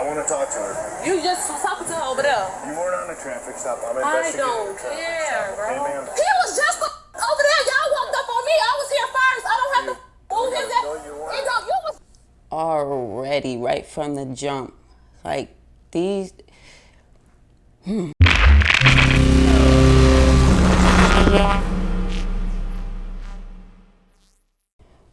want to talk to her. You just was talking to her over there. You weren't on a traffic stop. I'm I investigating don't a traffic care, stop. bro. Okay, ma'am? He was just over there. Y'all walked up on me. I was here first. I don't have to move his ass. No, you weren't. You was Already, right from the jump. Like, these...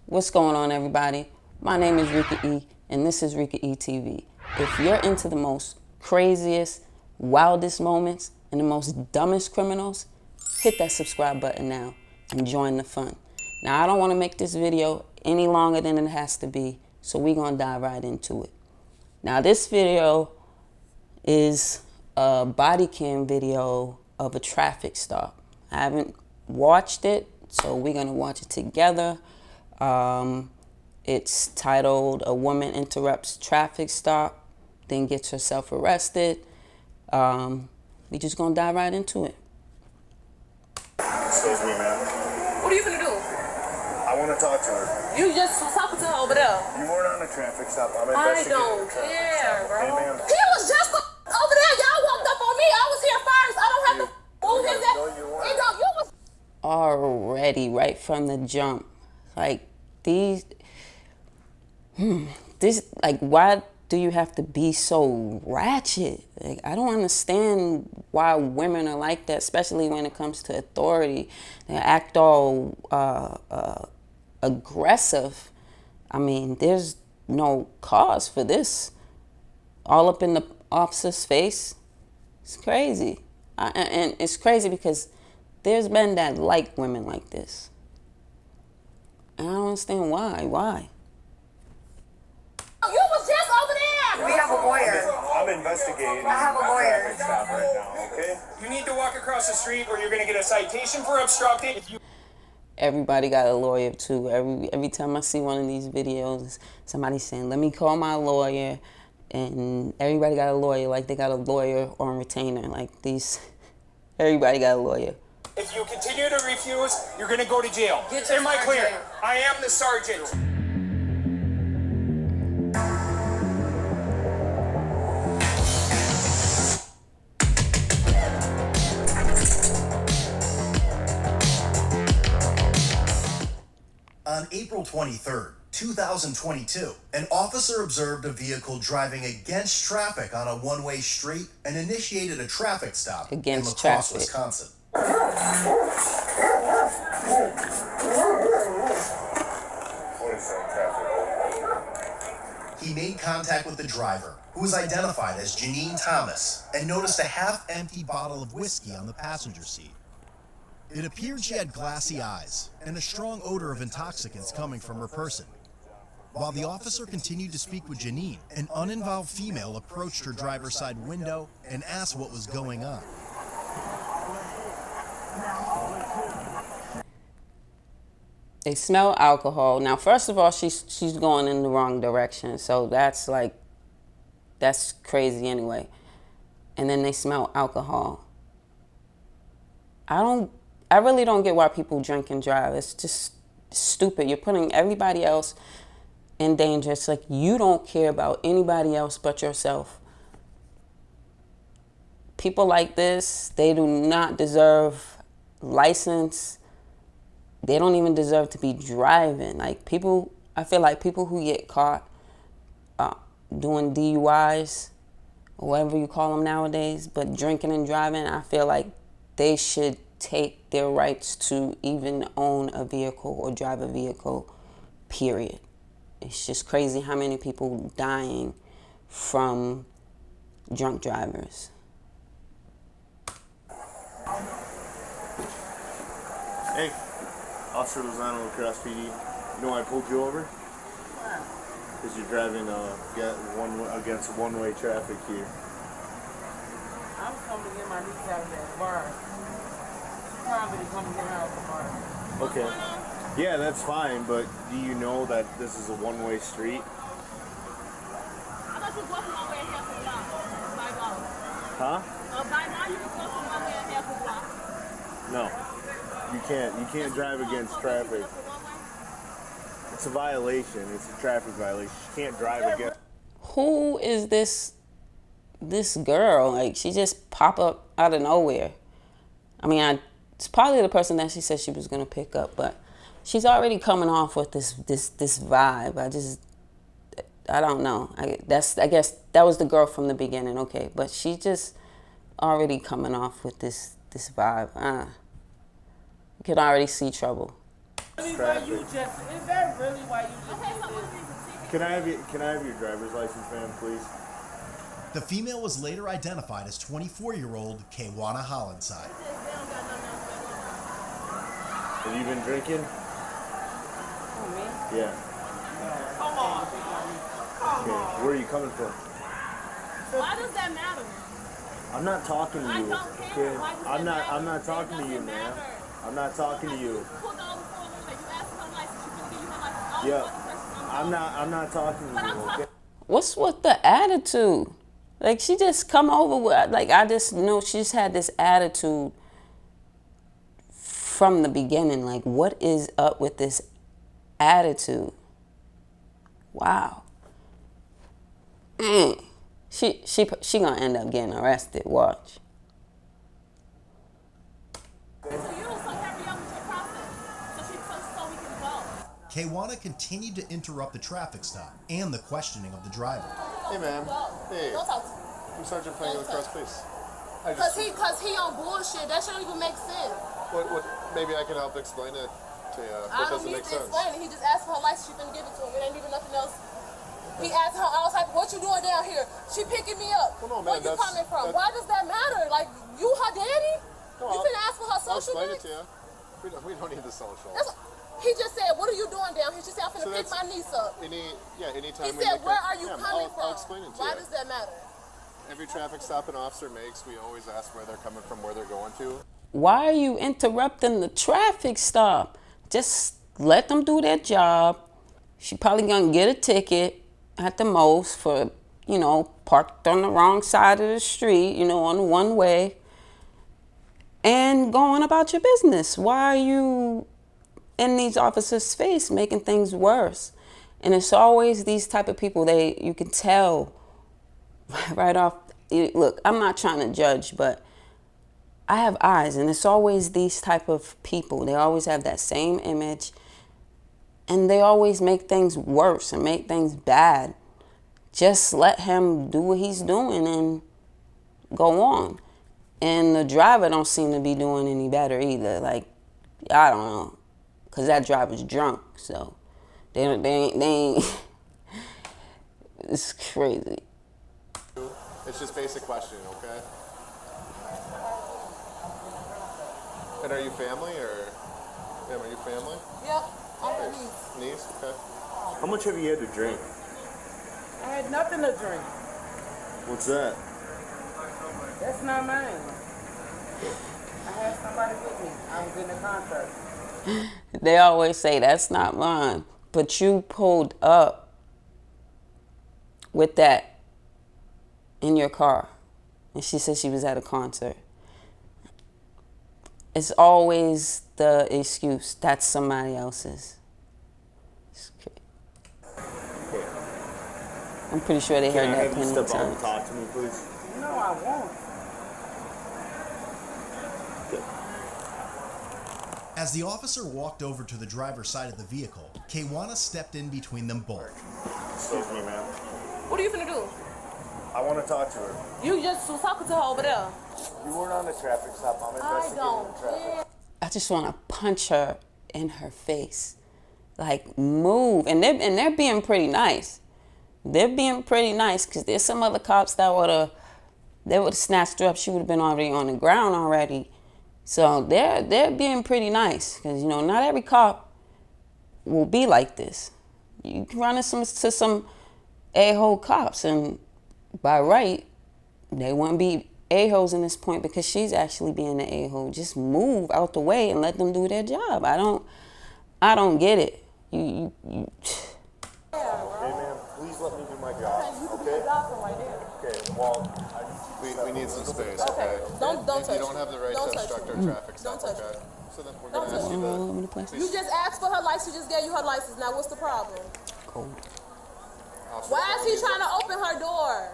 What's going on, everybody? My name is Rika E, and this is Rika E TV. If you're into the most craziest, wildest moments and the most dumbest criminals, hit that subscribe button now and join the fun. Now, I don't want to make this video any longer than it has to be, so we're going to dive right into it. Now, this video is a body cam video of a traffic stop. I haven't watched it, so we're going to watch it together. It's titled "A Woman Interrupts Traffic Stop, Then Gets Herself Arrested." We just gonna dive right into it. Excuse me, ma'am. What are you gonna do? I want to talk to her. You just was talking to her over there. You weren't on a traffic stop. I'm I investigating don't a traffic care, stop. bro. Okay, ma'am? He was just over there. Y'all walked up on me. I was here first. I don't have to move his ass. No, you weren't. You was Already, right from the jump. Like, like, why do you have to be so ratchet? Like, I don't understand why women are like that, especially when it comes to authority. They act all aggressive. I mean, there's no cause for this. All up in the officer's face. It's crazy. And it's crazy because there's men that like women like this. And I don't understand why. Why? You was just over there. We have a lawyer. I'm investigating I have a lawyer. traffic stop right now, okay? You need to walk across the street or you're going to get a citation for obstructing. Everybody got a lawyer too. Every time I see one of these videos, somebody's saying, "Let me call my lawyer," and everybody got a lawyer, like they got a lawyer on retainer. Like these, everybody got a lawyer. If you continue to refuse, you're going to go to jail. Get your Am I clear? sergeant. I am the sergeant. On April 23rd, 2022, an officer observed a vehicle driving against traffic on a one-way street and initiated a traffic stop Against in La Crosse, traffic. Wisconsin. He made contact with the driver, who was identified as Janine Thomas, and noticed a half-empty bottle of whiskey on the passenger seat. It appeared she had glassy eyes and a strong odor of intoxicants coming from her person. While the officer continued to speak with Janine, an uninvolved female approached her driver's side window and asked what was going on. They smell alcohol. Now, first of all, she's going in the wrong direction, so that's crazy anyway. And then they smell alcohol. I really don't get why people drink and drive. It's just stupid. You're putting everybody else in danger. It's like you don't care about anybody else but yourself. People like this, they do not deserve license. They don't even deserve to be driving. Like people, I feel like people who get caught doing DUIs, or whatever you call them nowadays, but drinking and driving, I feel like they should take their rights to even own a vehicle or drive a vehicle, period. It's just crazy how many people dying from drunk drivers. Hey, Officer Lozano with Cross PD. You know why I pulled you over? Because you're driving against one-way traffic here. I was coming to get my niece out of that bar. She told me to come get her out of the bar. Okay. Yeah, that's fine, but do you know that this is a one-way street? I thought you was walking one way and half a block. By law. Huh? By law, you can walk one way and half a block. No. You can't drive against traffic. It's a violation. It's a traffic violation. You can't drive against... Who is this this girl, like, she just pop up out of nowhere. I mean, it's probably the person that she said she was gonna pick up, but she's already coming off with this vibe. I don't know. I guess that was the girl from the beginning, okay, but she just already coming off with this vibe. You can already see trouble. Is that really why you just did this? Can I have your driver's license, ma'am, please? The female was later identified as 24-year-old Kaywana Hollinside. Have you been drinking? Oh, me? Yeah. Come on. Okay. Where are you coming from? Why does that matter? I'm not talking to I you. don't care. Okay? Why does I'm that not. matter? I'm not talking to It you, doesn't man. matter. I'm not talking to you. Pulled over for a woman, you asked for her license, she couldn't give you her license. All Yeah. these other questions I'm not talking to But you. I'm Okay? talking. What's with the attitude? Like, she just come over with, like, I just know she's had this attitude from the beginning. Like, what is up with this attitude? Wow. She gonna end up getting arrested. Watch. So you don't so hurry up with your process. So we can go. Kaywana continued to interrupt the traffic stop and the questioning of the driver. Hey, ma'am. Hey. Don't talk to me. I'm Sergeant Playing with Cross Police. Cause he on bullshit. That shouldn't even make sense. What? Maybe I can help explain it to you. I don't need to explain it. He just asked for her license. She couldn't give it to him. It ain't even nothing else. He asked her all type. What you doing down here? She picking me up. Well, no, Where man, you coming from? Why does that matter? Like you her daddy? No, You finna ask for her I'll social explain next? it to you. We don't need the social. He just said, "What are you doing down here?" She said, "I'm finna pick my niece up." Anytime. He said, "Where are you coming from?" I'll explain it to Why you. does that matter? Every traffic stop an officer makes, we always ask where they're coming from, where they're going to. Why are you interrupting the traffic stop? Just let them do their job. She probably gonna get a ticket at the most for, parked on the wrong side of the street, on the one way. And go on about your business. Why are you in these officers' face making things worse? And it's always these type of people, you can tell right off. Look, I'm not trying to judge, but I have eyes, and it's always these type of people. They always have that same image, and they always make things worse and make things bad. Just let him do what he's doing and go on. And the driver don't seem to be doing any better either. Like, I don't know, because that driver's drunk, so they ain't it's crazy. It's just basic questioning, okay? And are you family or? Yeah, are you family? Yep, I'm her niece. Niece? Okay. How much have you had to drink? I had nothing to drink. What's that? That's not mine. I had somebody with me. I was in a concert. They always say, that's not mine. But you pulled up with that in your car. And she said she was at a concert. It's always the excuse, that's somebody else's. I'm pretty sure they heard that plenty of times. Talk to me, please. No, I won't. As the officer walked over to the driver's side of the vehicle, Kaywana stepped in between them both. Excuse me, ma'am. What are you finna do? I want to talk to her. You just was talking to her over there. You weren't on the traffic stop. I'm investigating the traffic. I just want to punch her in her face. Like, move. And they're being pretty nice. They're being pretty nice, because there's some other cops that would have snatched her up. She would have been already on the ground already. So they're being pretty nice, because, not every cop will be like this. You can run into some a-hole cops, and by right, they wouldn't be a-holes in this point, because she's actually being the a-hole. Just move out the way and let them do their job. I don't get it. You Hey, ma'am, please let me do my job. Okay? Okay, well, we need some space, okay? Don't touch. You don't have the right to obstruct our traffic stop, Don't touch. okay? So then we're going to ask you all over the place. You just asked for her license. She just gave you her license. Now what's the problem? Cold. Why is he trying to open her door?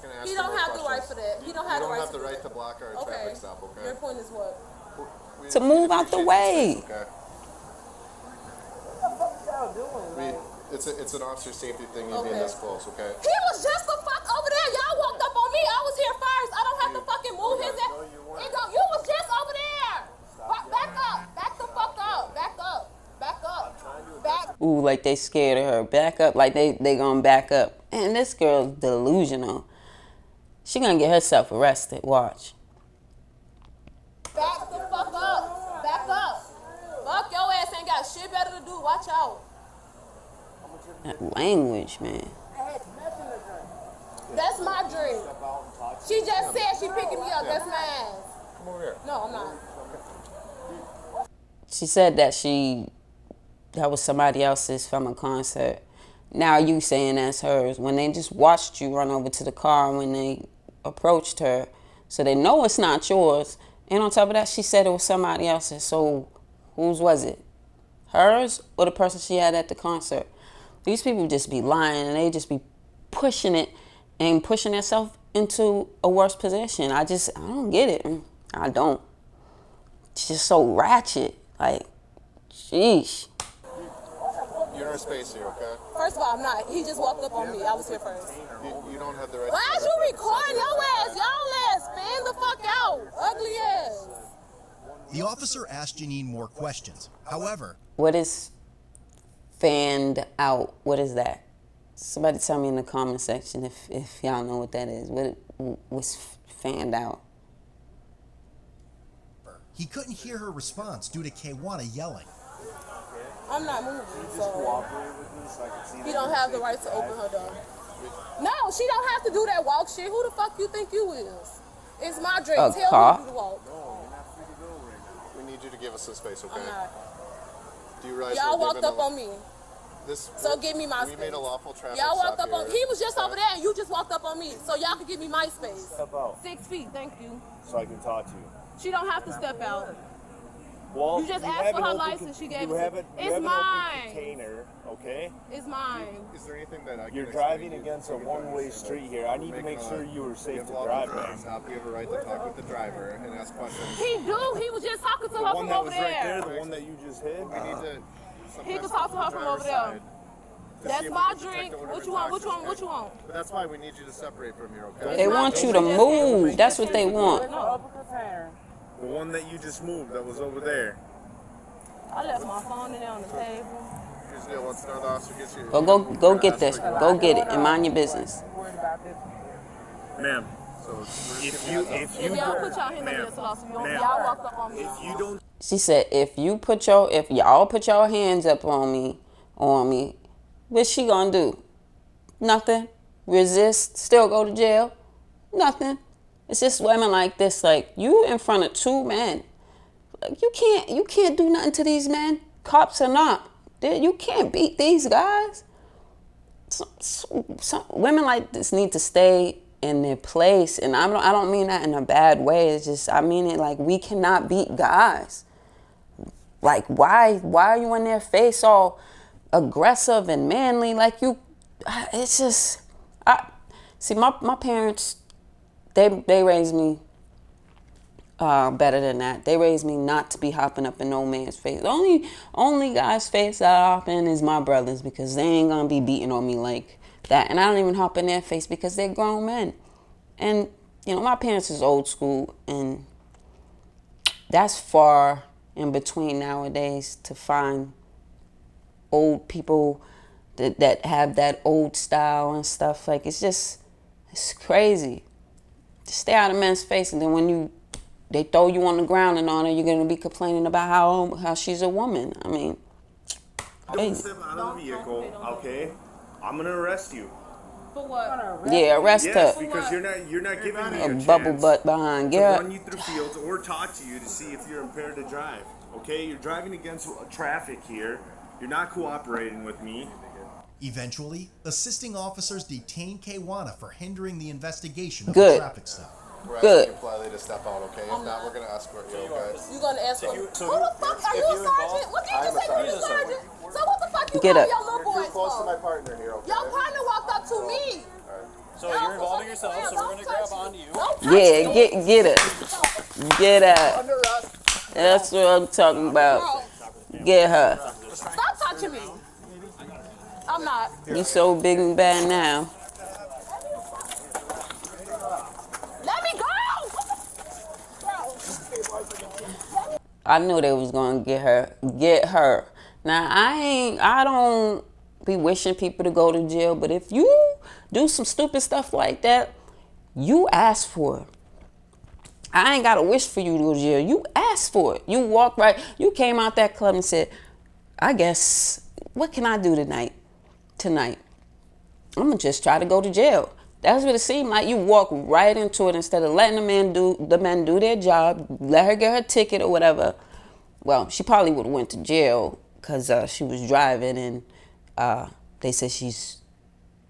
gonna ask He you don't more have the right questions. for that. He don't have You the don't right have to the do right that. to block our Okay. traffic stop, okay? Your point is what? To move out the way. Okay. Y'all doing? It's an officer safety thing. You being this close, okay? He was just the fuck over there. Y'all walked up on me. I was here first. I don't have to fucking move his ass. You was just over there. Back up. Back the fuck up. Back up. Back up. Back. Ooh, like they scared of her. Back up, like they gonna back up. And this girl's delusional. She gonna get herself arrested. Watch. Back the fuck up. Back up. Fuck your ass ain't got shit better to do. Watch out. That language, man. That's my drink. She just said she picking me up. That's my ass. Come over here. No, I'm not. She said that was somebody else's from a concert. Now you saying that's hers. When they just watched you run over to the car when they approached her, so they know it's not yours. And on top of that, she said it was somebody else's. So whose was it? Hers or the person she had at the concert? These people just be lying and they just be pushing it and pushing themselves into a worse position. I don't get it. I don't. It's just so ratchet. Like, sheesh. You're in a space here, okay? First of all, I'm not. He just walked up on me. I was here first. You don't have the right. Why is you recording your ass? Y'all ass, fan the fuck out. Ugly ass. The officer asked Janine more questions. However, What is fanned out? What is that? Somebody tell me in the comment section if y'all know what that is. What's fanned out? he couldn't hear her response due to Kwana yelling. I'm not moving, so he don't have the right to open her door. No, she don't have to do that walk shit. Who the fuck you think you is? It's my drink. A Tell cop? me to walk. We need you to give us some space, okay? I'm not. Do you realize Y'all we're walked giving up on me. So give me my We space. made a lawful traffic Y'all walked stop up on. here. He was just over there, and you just walked up on me. So y'all can give me my space. Step out 6 feet, thank you. so I can talk to you. She don't have to step out. Well, You just you asked have for an her open license, she gave you it to have me. it- It's you have an mine. open container, okay? It's mine. Is there anything that I can You're explain driving to you against a so we can one-way understand street that here. I we're need to making make a- sure you are we safe have to lawful drive, traffic man. stop. We have a right to talk with the driver and ask questions. He do. He was just talking to The her one from that over was right there, there. the one that you just hit. We need to. He can talk to her from over there. That's my drink. What you want? What you want? What you want? But that's why we need you to separate from here, okay? They want you to move. That's what they want. Open container. The one that you just moved that was over there. I left my phone in there on the table. Here's the deal. Once another officer gets you, Go get this. Go get it and mind your business. Worried about this. Ma'am, So if you If y'all put y'all hands on ma'am, this lawsuit, ma'am. y'all walked up on me. if you don't She said, if y'all put your hands up on me, what's she gonna do? Nothing. Resist, still go to jail? Nothing. It's just women like this, like you in front of two men. Like you can't do nothing to these men. Cops or not. You can't beat these guys. Some women like this need to stay in their place, and I don't mean that in a bad way. It's just I mean it like we cannot beat guys. Like why are you in their face all aggressive and manly? Like you, it's just see my parents. They raised me better than that. They raised me not to be hopping up in no man's face. The only guy's face that I hop in is my brothers because they ain't gonna be beating on me like that. And I don't even hop in their face because they're grown men. And you know, my parents is old school, and that's far in between nowadays to find old people that have that old style and stuff. Like it's crazy. Just stay out of men's face, and then when they throw you on the ground and on her, you're gonna be complaining about how she's a woman. I mean, don't step out of the vehicle, okay? I'm gonna arrest you. For what? yeah, arrest Yes, her. because you're not giving me A a bubble chance butt behind. to Yeah. run you through fields or talk to you to see if you're impaired to drive. Okay, you're driving against traffic here. You're not cooperating with me. Eventually, assisting officers detained Kwana for hindering the investigation of Good. the traffic stop. We're Good. asking you politely to step out, okay? If not, we're gonna escort you, okay? You gonna ask for? Who so the fuck are you, a sergeant? What did you just say? You a sergeant? So what the fuck you Get call up. your little You're boys too close to my for? partner here, okay? Your partner walked up to me. So you're involving yourself, so Yeah, get her. Get her. That's what I'm talking about. Get her. Stop touching me. I'm not. You so big and bad now. Let me go. I knew they was gonna get her. Get her. Now I don't be wishing people to go to jail, but if you do some stupid stuff like that, you ask for it. I ain't gotta wish for you to go to jail. You asked for it. You walked right. You came out that club and said, I guess, what can I do tonight? I'm gonna just try to go to jail. That's what it seemed like. You walk right into it instead of letting the men do their job, let her get her ticket or whatever. Well, she probably would have went to jail because she was driving, and they said she's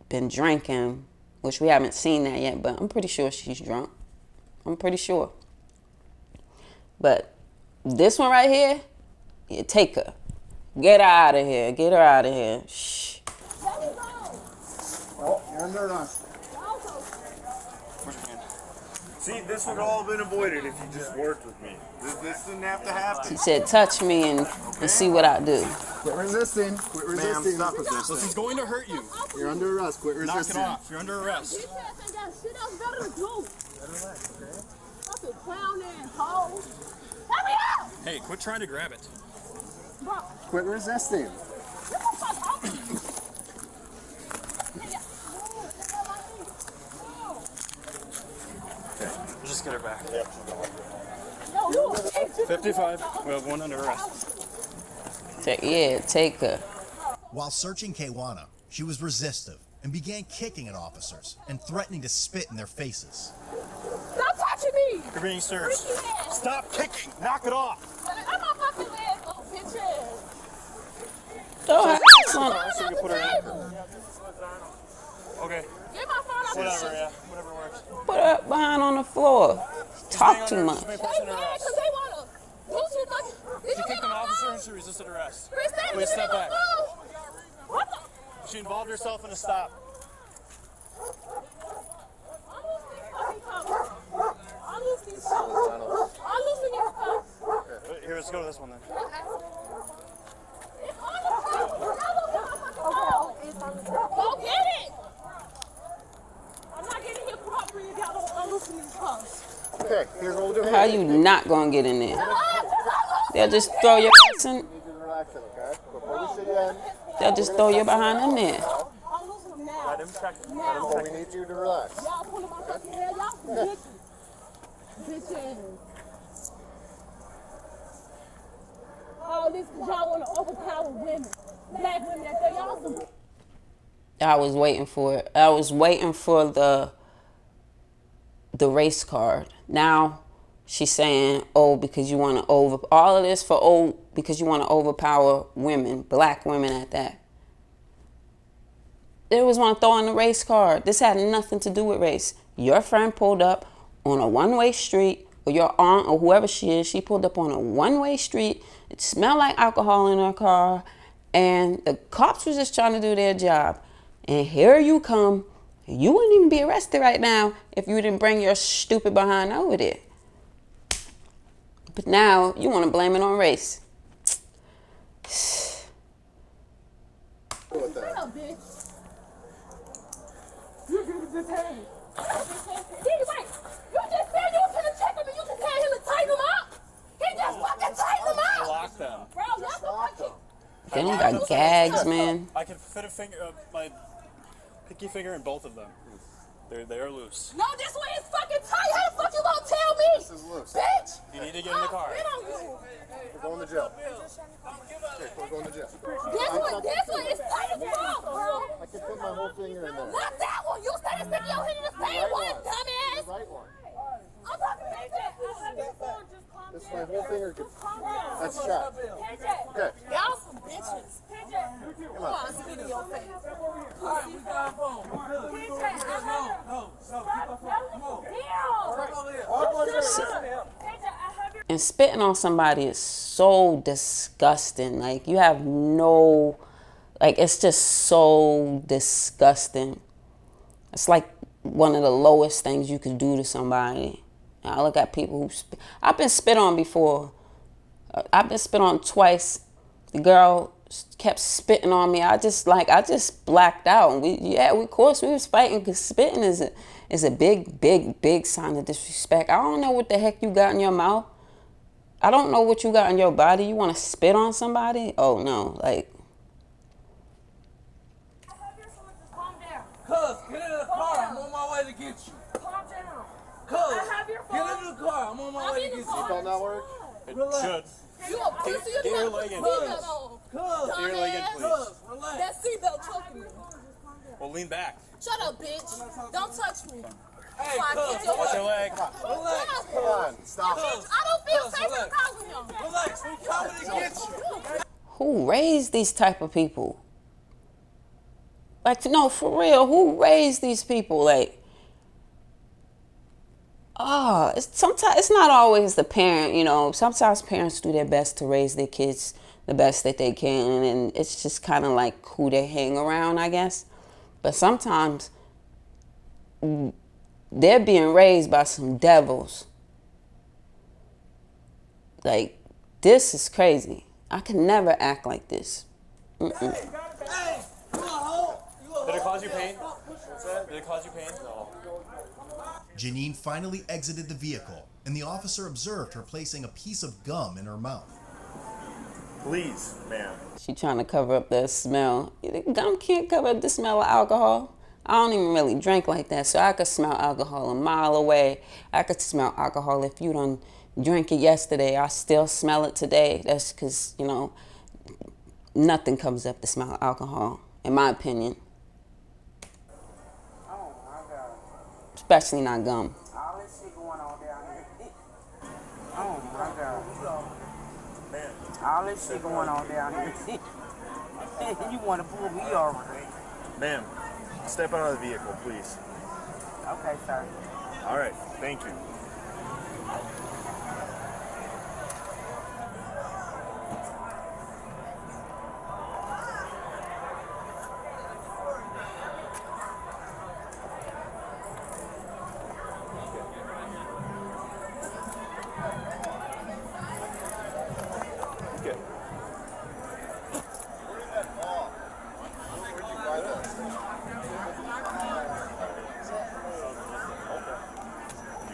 been drinking, which we haven't seen that yet, but I'm pretty sure she's drunk. I'm pretty sure. But this one right here, yeah, take her. Get her out of here. Get her out of here. Shh. Oh, you're under arrest. See, this would all have been avoided if you just worked with me. This didn't have to happen. He said, touch me and see what I do. Quit resisting. Quit resisting. Ma'am, stop resisting. This is going to hurt you. You're under arrest. Quit Knock resisting. it off. You're under arrest. Shit else better to do. Fucking clown ass hoe. Let me out. Hey, quit trying to grab it. Bro, Quit resisting. get the fuck off me. Just get her back. No, you a bitch. 55. We have one under arrest. Take her. While searching Kwana, she was resistive and began kicking at officers and threatening to spit in their faces. Stop touching me. You're being searched. Freaky ass. Stop kicking. Knock it off. I'm not fucking ass, little bitch ass. Throw her ass on. So you can put her in. Okay. Get my phone off Whatever, the yeah. Whatever works. Put her behind on the floor. Talk too much. They mad because they want to do shit like... Did She you kicked get an my officer phone? and she resisted arrest. Chris, that Please nigga step get my back. phone. What the... She involved herself in a stop. Here, let's go to this one then. Go get it! I'm not getting here properly if y'all don't unloosen these cuffs. Okay, here's what we'll do. How you not gonna get in there? They'll just throw your ass in. You need to relax it, okay? Before we sit you in, They'll just throw you behind in there. Unloosen them now. Let him check it. Now. we need you to relax. Y'all pulling my fucking hair. Y'all some bitches. Bitch ass. All this because y'all want to overpower women. Black women that say y'all some... I was waiting for it. I was waiting for the race card. Now she's saying, oh, because you want to all of this for because you want to overpower women, black women at that. They always want to throw in the race card. This had nothing to do with race. Your friend pulled up on a one-way street, or your aunt or whoever she is, she pulled up on a one-way street. It smelled like alcohol in her car, and the cops was just trying to do their job. And here you come. You wouldn't even be arrested right now if you didn't bring your stupid behind over there. But now you want to blame it on race. Shut up, bitch. You're gonna be detained. Right. You just said you was gonna check him and you just had him to tighten him up. He just fucking tightened him I up. locked them. Bro, that's the fucking... They don't got gags, man. I can fit a finger, my pinky finger in both of them. They are loose. No, this one is fucking tight. How the fuck you gonna tell me? This is loose. Bitch. You need to get in the car. Get on you. We're going to jail. Okay, we're going to jail. This one is tight as fuck, bro. I can put my whole finger in there. Not that one. You started sticking your hand in the same one, dumbass. The right one. I'm talking to KJ. This is my whole finger. That's shot. Okay. Y'all some bitches. Come on, spit in your face. And spitting on somebody is so disgusting. Like, you have no, like, it's just so disgusting. It's like one of the lowest things you could do to somebody. I look at people who I've been spit on before. I've been spit on twice. The girl kept spitting on me. I just blacked out. Of course we was fighting, because spitting is a big sign of disrespect. I don't know what the heck you got in your mouth. I don't know what you got in your body. You want to spit on somebody? Oh no, like. Cuz, get in the car. I'm on my way to get you. Calm down. Cuz, I have your phone. get in the car. I'm on my way to get you. Seatbelt not work? It Relax. should. You a pussy. You Get your got leg in, put please. seatbelt on. Cuz, Get your leg in, Dumbass. please. cuz, relax. That seatbelt choking me. Well, lean back. Shut up, bitch. Don't touch me. Hey, Before I cuz, get your What's your leg? relax. Come on, stop. Bitch, I don't feel Cuz, safe in relax. the car with him. Relax, we coming to get you. Who raised these type of people? Like, no, for real, who raised these people? Like, sometimes it's not always the parent, you know. Sometimes parents do their best to raise their kids the best that they can, and it's just kind of like who they hang around, I guess. But sometimes they're being raised by some devils. Like, this is crazy. I can never act like this. Hey, you a hoe? Did it cause you pain? What's that? Did it cause you pain? No. Janine finally exited the vehicle, and the officer observed her placing a piece of gum in her mouth. Please, ma'am. She trying to cover up the smell. Gum can't cover up the smell of alcohol. I don't even really drink like that, so I could smell alcohol a mile away. I could smell alcohol if you done drink it yesterday. I still smell it today. That's because, you know, nothing comes up the smell of alcohol, in my opinion. Oh my God. Especially not gum. All this shit going on down here. Oh my God. All this shit going on down here. You want to pull me over? Ma'am, step out of the vehicle, please. Okay, sir. All right, thank you.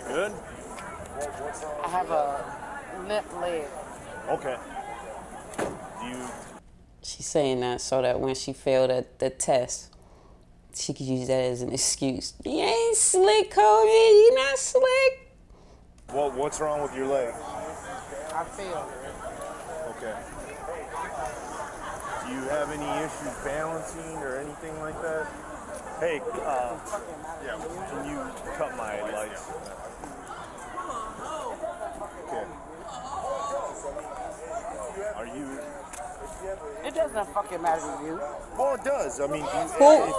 Good? I have a limp leg. Okay. Do you... She's saying that so that when she failed at the test, she could use that as an excuse. You ain't slick, Cody. You not slick. Well, what's wrong with your leg? I feel. Okay. Do you have any issues balancing or anything like that? Hey, yeah, can you cut my lights? Okay. Are you... It doesn't fucking matter to you. Well, it does. I mean, if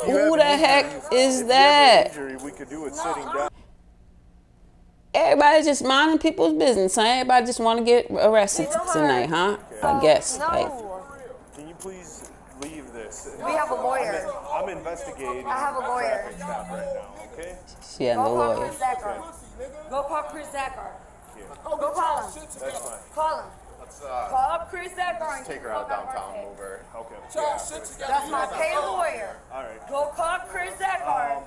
you Who have the an heck injury- is if that? You have an injury, we could do it sitting down. Everybody just minding people's business, huh? Everybody just want to get arrested tonight, huh? I guess. Like, Can you please leave this? We have a lawyer. I'm investigating. I have a lawyer. Traffic stop right now. Okay. she had no Go call lawyer. Chris Zachar. Go call Chris Zachar. Go call him. That's fine. Call him. Let's Call up Chris Zachar and take get her the out fuck out of downtown. our Move face. her. Okay. That's my paid lawyer. All right. Go call Chris Zachar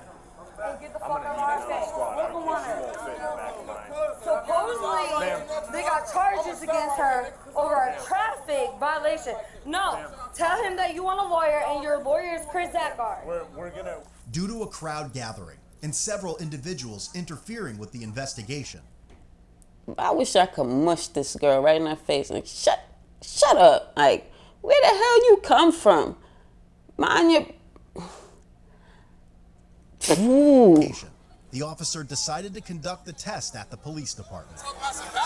and get the fuck out of our face. Squad. Look She at her. won't fit in the back of mine. Supposedly, they got charges against her over a traffic violation. No, tell him that you want a lawyer and your lawyer is Chris Zachar. We're gonna. Due to a crowd gathering and several individuals interfering with the investigation, I wish I could mush this girl right in her face and shut up. Like, where the hell you come from? Mind your... Ooh. the officer decided to conduct the test at the police department.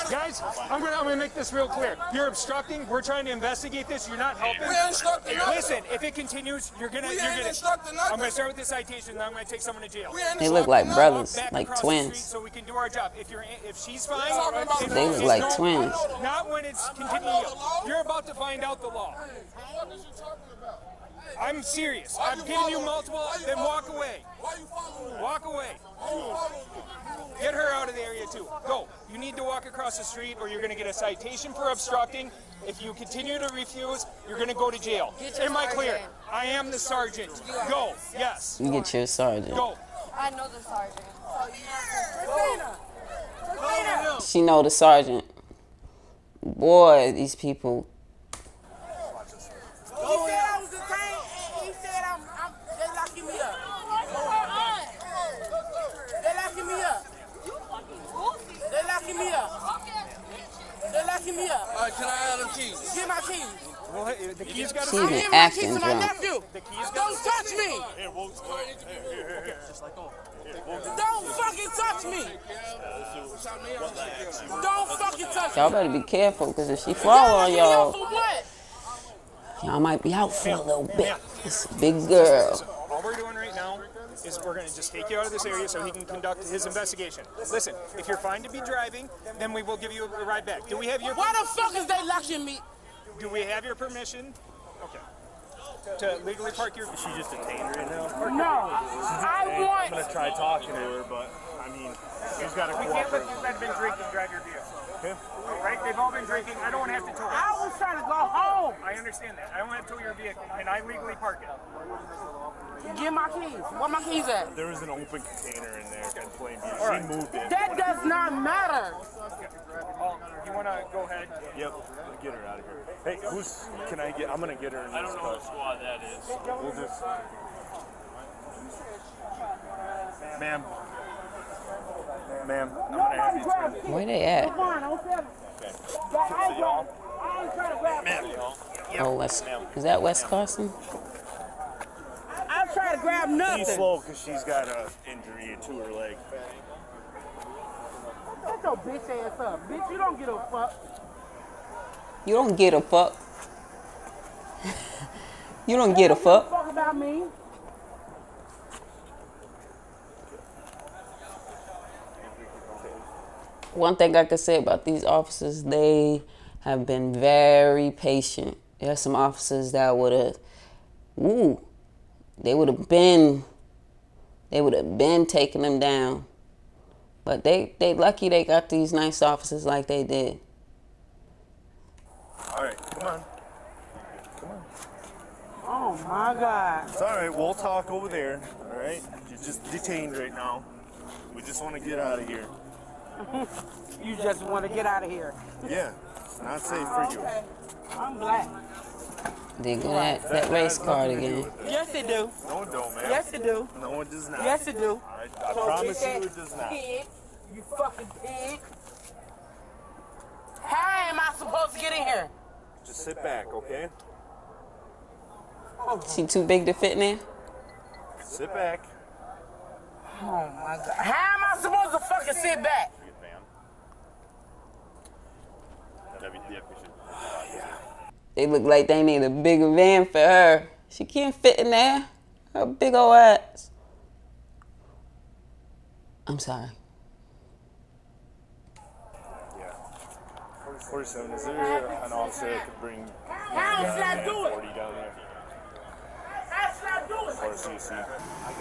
Guys, I'm gonna make this real clear. You're obstructing. We're trying to investigate this. You're not helping. We ain't obstructing nothing. Listen, if it continues, I'm gonna start with the citation, and I'm gonna take someone to jail. They look like brothers, Back like across the street twins. so we can do our job. If she's fine, They look like twins. Not when it's continuing. You're about to find out the law. I'm serious. I'm giving you multiple. Then walk away. Why you following me? Walk away. need to walk across the street or you're going to get a citation for obstructing. If you continue to refuse, you're going to go to jail. Am I clear? I am the sergeant. Go. Yes. You get your sergeant. Go. I know the sergeant. She know the sergeant. Boy, these people. He said I was detained. He said they locking me up. They locking me up. They locking me up. They locking me up. All right, can I have them keys? Get my keys. Well, hey, the keys got to She's be. been acting My drunk. nephew. Don't touch me. Don't fucking touch me. Don't fucking touch me. Y'all better be careful, because if she fall on y'all, For what? y'all might be out for a little bit. It's a big girl. All we're doing right now is we're going to just take you out of this area so he can conduct his investigation. Listen, if you're fine to be driving, then we will give you a ride back. Do we have your? Why the fuck is they locking me? Do we have your permission? Okay. To legally park your. Is she just detained right now? No. I'm gonna try talking to her, but I mean, she's got to We can't let cooperate. you that have been drinking drive your vehicle. Okay. Right? They've all been drinking. I don't have to tow. I was trying to go home. I understand that. I don't have to tow your vehicle, and I legally park it. Get my keys. Where my keys at? There was an open container in there in plain view. All right. She moved it. That does not matter. You want to go ahead? Yep. Get her out of here. Hey, I'm gonna get her in this. I don't know what squad that is. We'll just. Ma'am. Ma'am, I'm gonna have you turn. Where they at? Okay. I ain't trying to grab Ma'am. Oh, West. Is that West Carson? I'm trying to grab She's nothing. slow because she's got an injury to her leg. Shut your bitch ass up. Bitch, you don't get a fuck. You don't get a fuck. You don't get a fuck. Fuck about me. One thing I could say about these officers, they have been very patient. There's some officers that would have, they would have been taking them down. But they lucky they got these nice officers like they did. All right, come on. Oh my God. It's all right. We'll talk over there. All right. You're just detained right now. We just want to get out of here. You just want to get out of here. Yeah. It's not safe for you. Okay. I'm black. They good at that race card again. Yes, it do. No, it don't, man. Yes, it do. No, it does not. Yes, it do. I promise you it does not. Pig, you fucking pig. How am I supposed to get in here? Just sit back, okay? She too big to fit in there? Sit back. Oh my God. How am I supposed to fucking sit back? They look like they need a bigger van for her. She can't fit in there. Her big old ass. I'm sorry. Yeah. 47, is there an officer that could bring How should I do it? 40 down there? How should I do it? Or CC?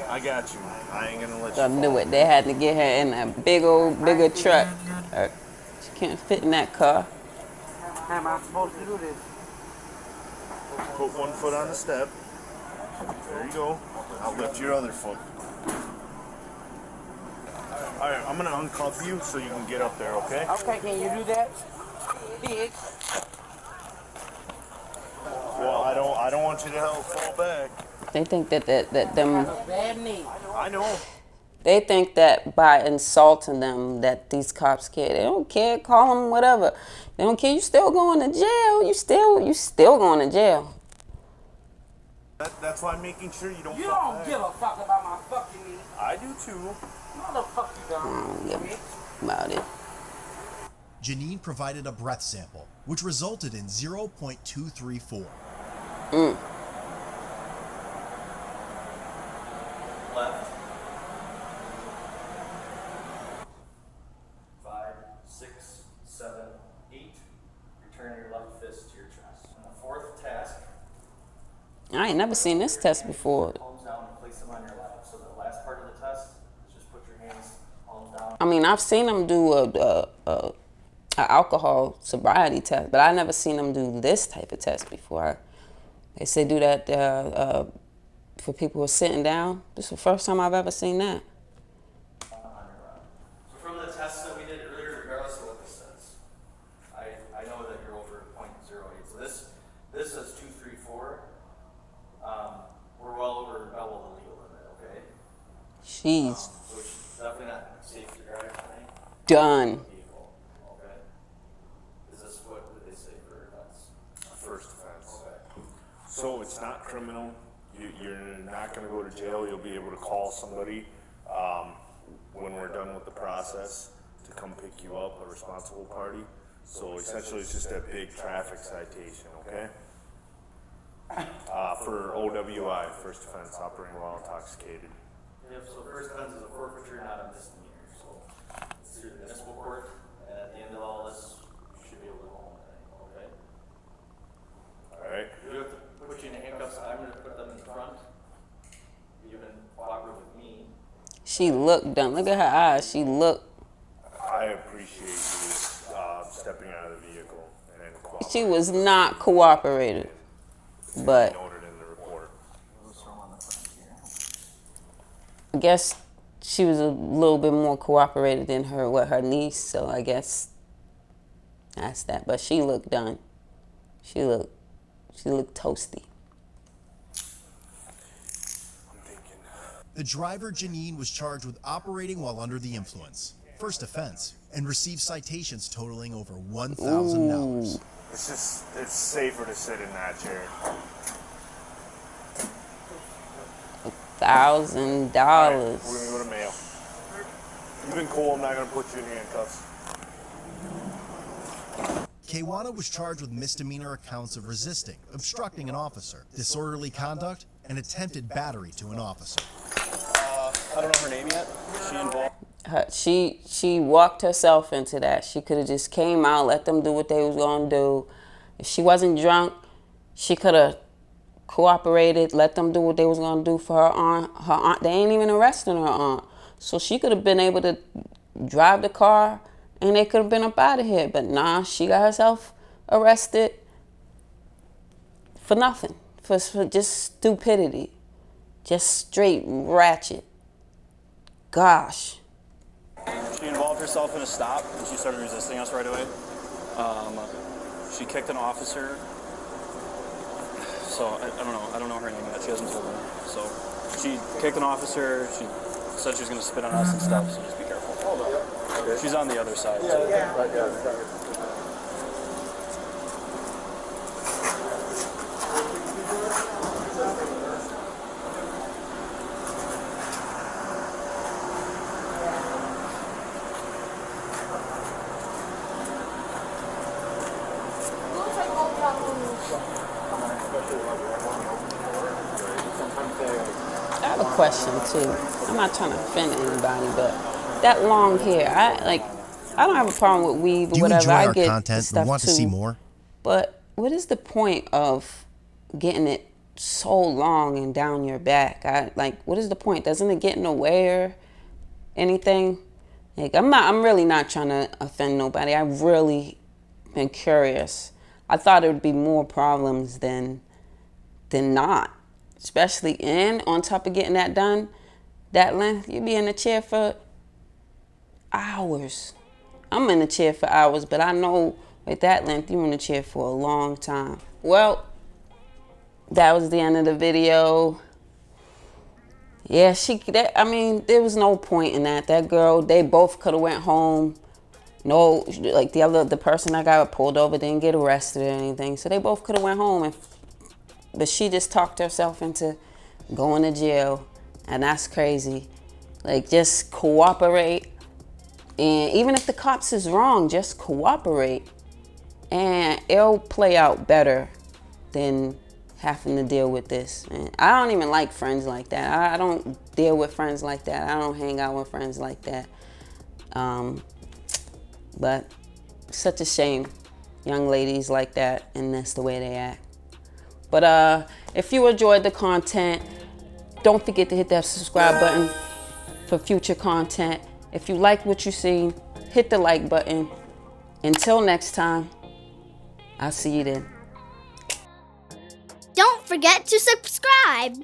I got you. I ain't gonna let So you. do it. They had to get her in a bigger truck. She can't fit in that car. How am I supposed to do this? Put one foot on the step. There you go. I'll lift your other foot. All right, I'm gonna uncuff you so you can get up there, okay? Okay, can you do that? Pig. Well, I don't want you to fall back. They think that them. Bad knee. I know. They think that by insulting them that these cops care. They don't care. Call them whatever. They don't care. You still going to jail. You still going to jail. That's why I'm making sure you don't You fall don't back. give a fuck about my fucking knee. I do too. Motherfucker, you don't. I don't give a about it. Janine provided a breath sample, which resulted in 0.234. Left. 5, 6, 7, 8. Return your left fist to your chest. And the fourth task. I ain't never seen this test before. Palms down and place them on your lap. So the last part of the test is just put your hands palms down I mean, I've seen them do a alcohol sobriety test, but I never seen them do this type of test before. They say do that for people who are sitting down. This is the first time I've ever seen that. So from the tests that we did earlier, regardless of what this says, I know that you're over 0.08. So this says 234. We're well over double the legal limit, okay? Jeez. So it's definitely not safe to drive tonight. Done. Okay. Is this what did they say for offense? First offense. Okay. So it's not criminal. You're not going to go to jail. You'll be able to call somebody when we're done with the process to come pick you up, a responsible party. So essentially it's just a big traffic citation, okay? For OWI, first offense, operating while intoxicated. Yep, so first offense is a forfeiture, not a misdemeanor. So it's through the municipal court, and at the end of all this, you should be able to go home tonight, okay? All right. You have to put you in handcuffs. I'm going to put them in front. You've been cooperative with me. She looked done. Look at her eyes. She looked. I appreciate you stepping out of the vehicle and cooperating. She was not cooperative, but Noted in the report. I guess she was a little bit more cooperative than her niece. So I guess that's that. But she looked done. She looked toasty. The driver, Janine, was charged with operating while under the influence, first offense, and received citations totaling over $1,000. It's safer to sit in that chair. $1,000. We're gonna go to mail. You've been cool. I'm not gonna put you in handcuffs. Kewana was charged with misdemeanor counts of resisting, obstructing an officer, disorderly conduct, and attempted battery to an officer. I don't know her name yet. Is she involved? She walked herself into that. She could have just came out, let them do what they was gonna do. If she wasn't drunk, she could have cooperated, let them do what they was gonna do for her aunt. Her aunt, they ain't even arresting her aunt. So she could have been able to drive the car and they could have been up out of here. But nah, she got herself arrested for nothing, for just stupidity, just straight ratchet. Gosh. She involved herself in a stop and she started resisting us right away. She kicked an officer. So I don't know her name yet. She hasn't told me. So she kicked an officer. She said she was going to spit on us and stuff. So just be careful. Okay. She's on the other side. So. I have a question too. I'm not trying to offend anybody, but that long hair, I don't have a problem with weave or Do you whatever. enjoy I our get content stuff and want too. to see more? But what is the point of getting it so long and down your back? What is the point? Doesn't it get in the way or anything? I'm really not trying to offend nobody. I've really been curious. I thought it would be more problems than not. Especially on top of getting that done, that length, you'd be in the chair for hours. I'm in the chair for hours, but I know with that length, you're in the chair for a long time. Well, that was the end of the video. Yeah, there was no point in that. That girl, they both could have went home. No, like the person that got pulled over didn't get arrested or anything. So they both could have went home, but she just talked herself into going to jail, and that's crazy. Like, just cooperate, and even if the cops is wrong, just cooperate, and it'll play out better than having to deal with this. And I don't even like friends like that. I don't deal with friends like that. I don't hang out with friends like that. But such a shame, young ladies like that, and that's the way they act. But if you enjoyed the content, don't forget to hit that subscribe button for future content. If you like what you seen, hit the like button. Until next time, I'll see you then. Don't forget to subscribe.